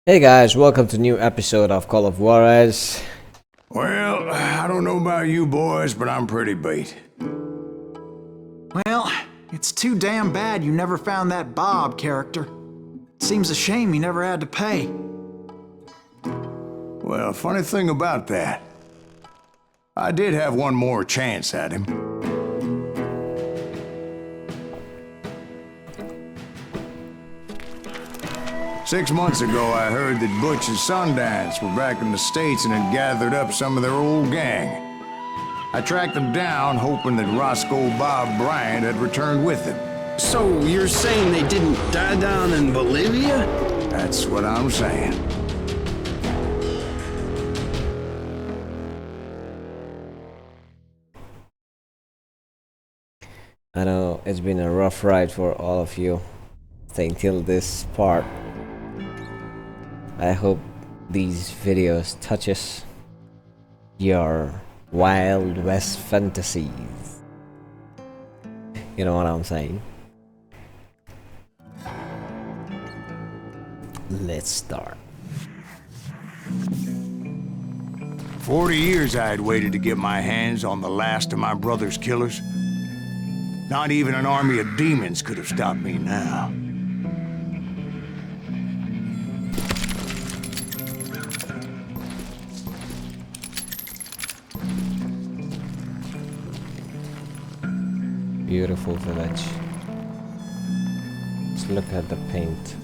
Hey guys, welcome to new episode of Call of Juarez. Well, I don't know about you boys, but I'm pretty beat. Well, it's too damn bad you never found that Bob character. Seems a shame he never had to pay. Well, funny thing about that, I did have one more chance at him. Six months ago, I heard that Butch and Sundance were back in the States and had gathered up some of their old gang. I tracked them down, hoping that Roscoe Bob Bryant had returned with them. So you're saying they didn't die down in Bolivia? That's what I'm saying. I know it's been a rough ride for all of you staying till this part. I hope these videos touches your Wild West fantasies. You know what I'm saying? Let's start. 40 years I had waited to get my hands on the last of my brother's killers. Not even an army of demons could have stopped me now. Beautiful village. Let's look at the paint.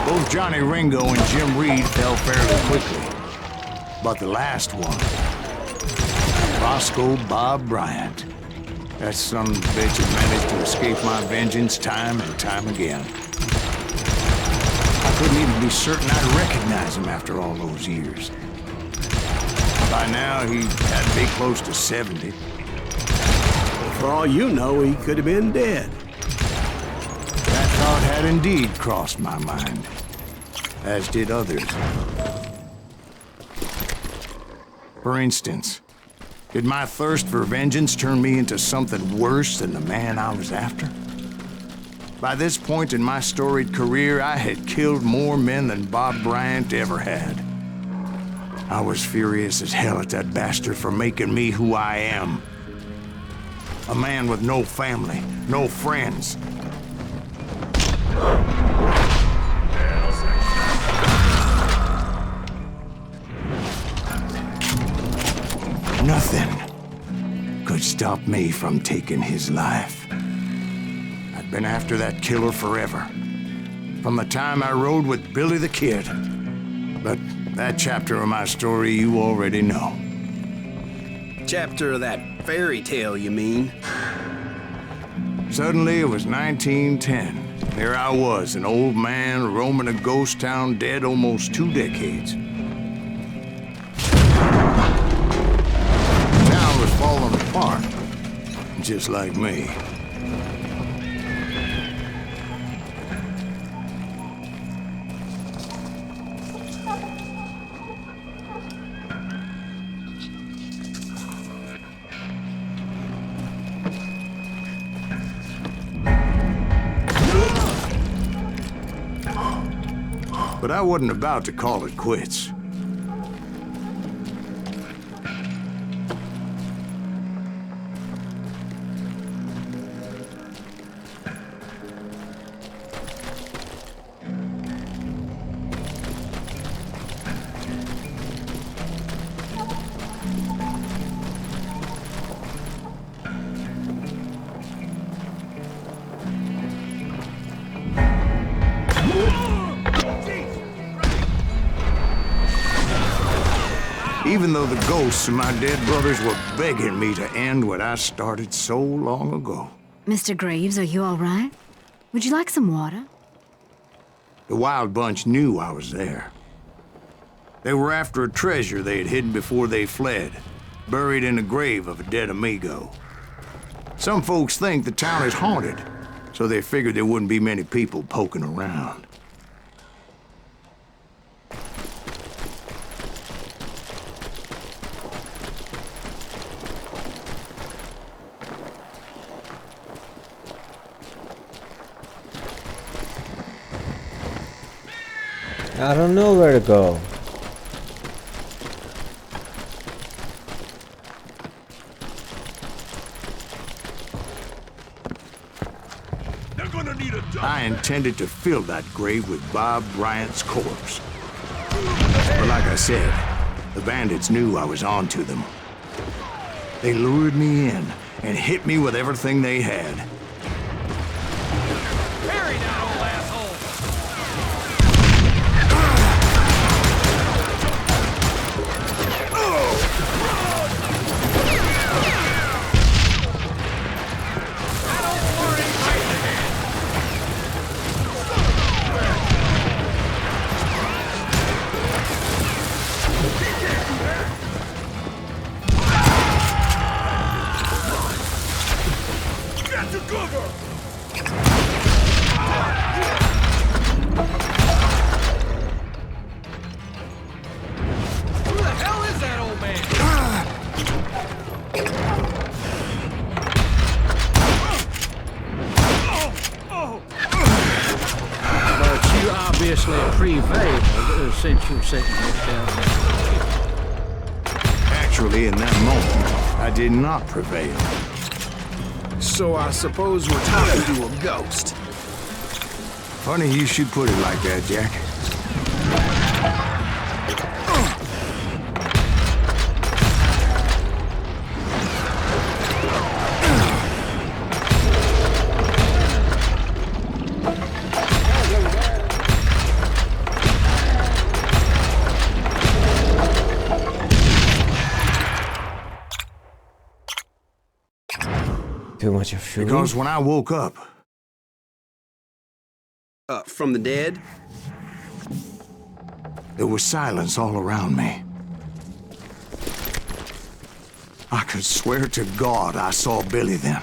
Both Johnny Ringo and Jim Reed fell fairly quickly. But the last one, Roscoe Bob Bryant, that son of a bitch had managed to escape my vengeance time and time again. I couldn't even be certain I'd recognize him after all those years. By now, he had to be close to 70. For all you know, he could have been dead. That thought had indeed crossed my mind, as did others. For instance, did my thirst for vengeance turn me into something worse than the man I was after? By this point in my storied career, I had killed more men than Bob Bryant ever had. I was furious as hell at that bastard for making me who I am. A man with no family, no friends. Nothing could stop me from taking his life. I'd been after that killer forever, from the time I rode with Billy the Kid. But that chapter of my story you already know. Chapter of that fairy tale, you mean? Suddenly it was 1910. There I was, an old man roaming a ghost town dead almost 2 decades. Falling apart, just like me. But I wasn't about to call it quits. Even though the ghosts of my dead brothers were begging me to end what I started so long ago. Mr. Graves, are you all right? Would you like some water? The Wild Bunch knew I was there. They were after a treasure they had hidden before they fled, buried in the grave of a dead amigo. Some folks think the town is haunted, so they figured there wouldn't be many people poking around. I don't know where to go. I intended to fill that grave with Bob Bryant's corpse. But like I said, the bandits knew I was on to them. They lured me in and hit me with everything they had. Bury that old asshole! Obviously prevailed since you're sitting this down there. Actually, in that moment, I did not prevail. So I suppose we're talking to a ghost. Funny you should put it like that, Jack. Too much of sugar. Because when I woke up, From the dead? there was silence all around me. I could swear to God I saw Billy then.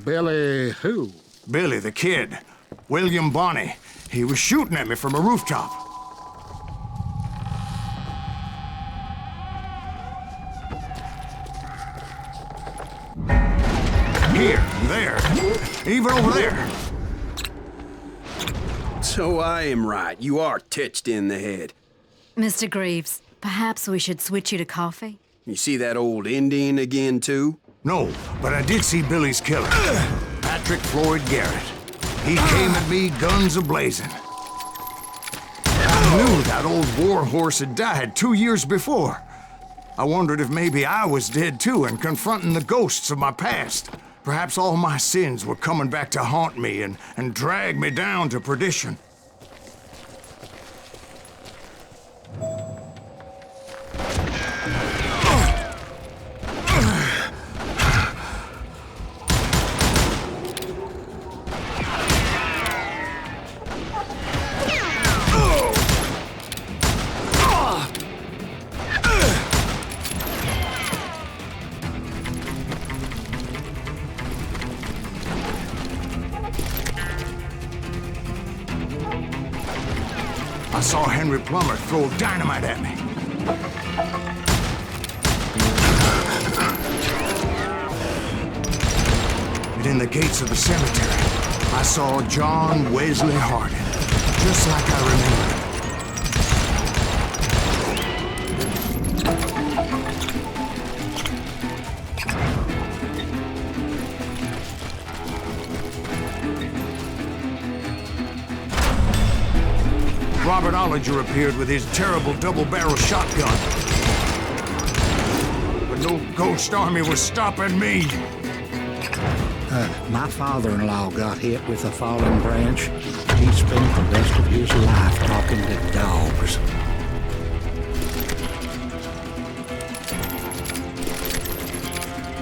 Billy who? Billy, the kid. William Bonney. He was shooting at me from a rooftop. Here, there, even over there. So I am right. You are touched in the head. Mr. Greaves, perhaps we should switch you to coffee? You see that old Indian again, too? No, but I did see Billy's killer, Patrick Floyd Garrett. He came at me guns a-blazing. I knew that old war horse had died 2 years before. I wondered if maybe I was dead too and confronting the ghosts of my past. Perhaps all my sins were coming back to haunt me and drag me down to perdition. I saw Henry Plummer throw dynamite at me. And in the gates of the cemetery, I saw John Wesley Hardin, just like I remembered him. Robert Ollinger appeared with his terrible double-barrel shotgun. But no ghost army was stopping me. My father-in-law got hit with a fallen branch. He spent the rest of his life talking to dogs.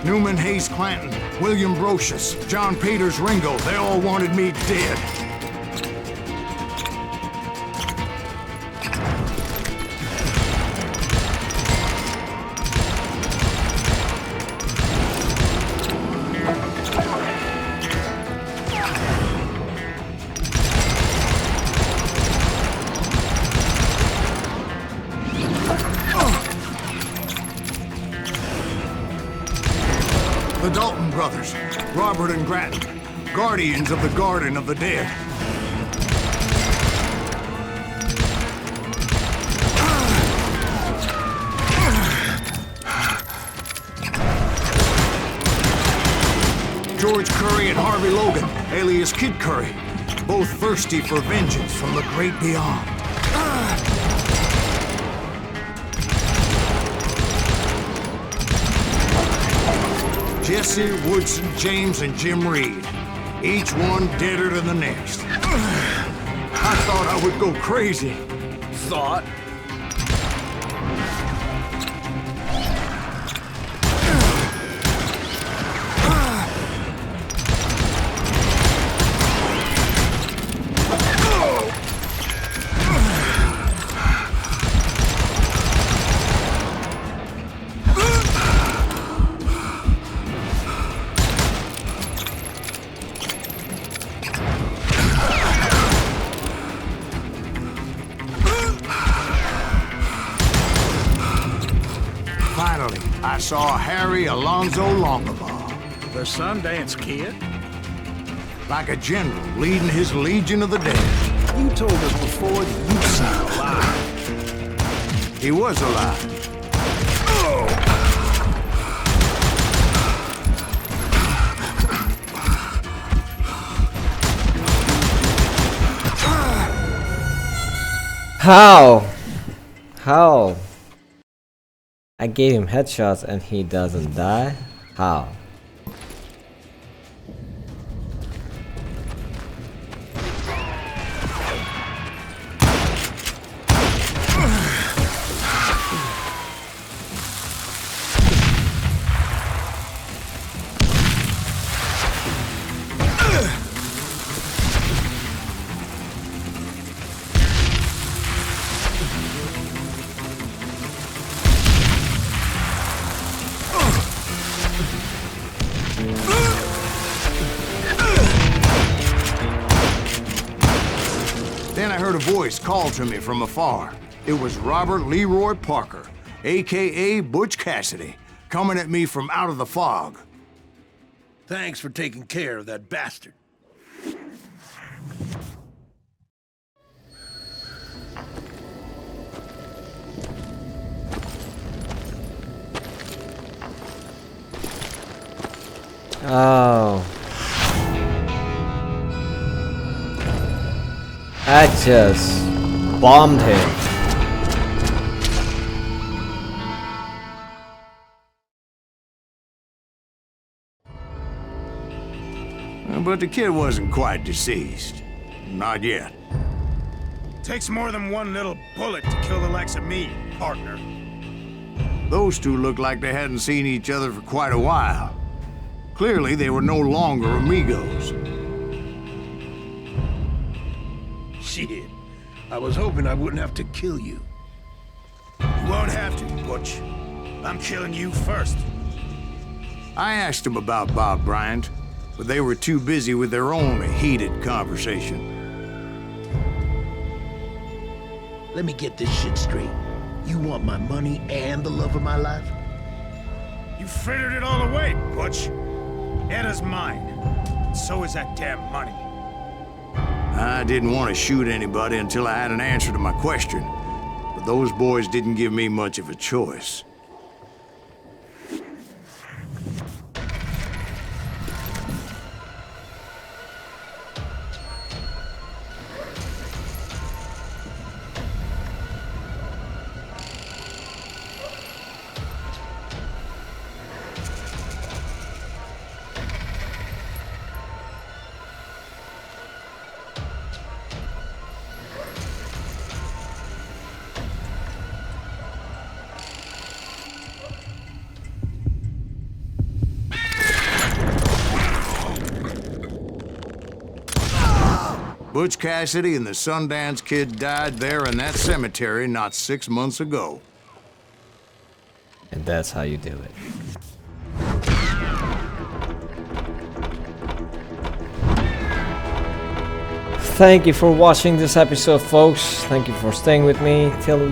Newman Hayes Clanton, William Brocious, John Peters Ringo, they all wanted me dead. The Dalton brothers, Robert and Grattan, guardians of the Garden of the Dead. George Curry and Harvey Logan, alias Kid Curry, both thirsty for vengeance from the great beyond. Jesse, Woodson, James, and Jim Reed, each one deader than the next. I thought I would go crazy. Thought? Finally, I saw Harry Alonzo Longabaugh, The Sundance Kid? like a general leading his Legion of the Dead. You told us before that you seen alive. He was alive. How? How? I gave him headshots and he doesn't die? How? Then I heard a voice call to me from afar. It was Robert Leroy Parker, a.k.a. Butch Cassidy, coming at me from out of the fog. Thanks for taking care of that bastard. Oh. I just bombed him. But the kid wasn't quite deceased. Not yet. Takes more than one little bullet to kill the likes of me, partner. Those two looked like they hadn't seen each other for quite a while. Clearly, they were no longer amigos. Shit. I was hoping I wouldn't have to kill you. You won't have to, Butch. I'm killing you first. I asked them about Bob Bryant, but they were too busy with their own heated conversation. Let me get this shit straight. You want my money and the love of my life? You frittered it all away, Butch. Edda's mine. So is that damn money. I didn't want to shoot anybody until I had an answer to my question, but those boys didn't give me much of a choice. Butch Cassidy and the Sundance Kid died there in that cemetery not 6 months ago. And that's how you do it. Thank you for watching this episode, folks. Thank you for staying with me till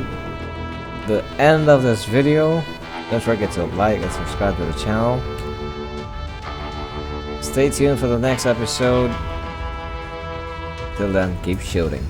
the end of this video. Don't forget to like and subscribe to the channel. Stay tuned for the next episode. Till then, keep shooting.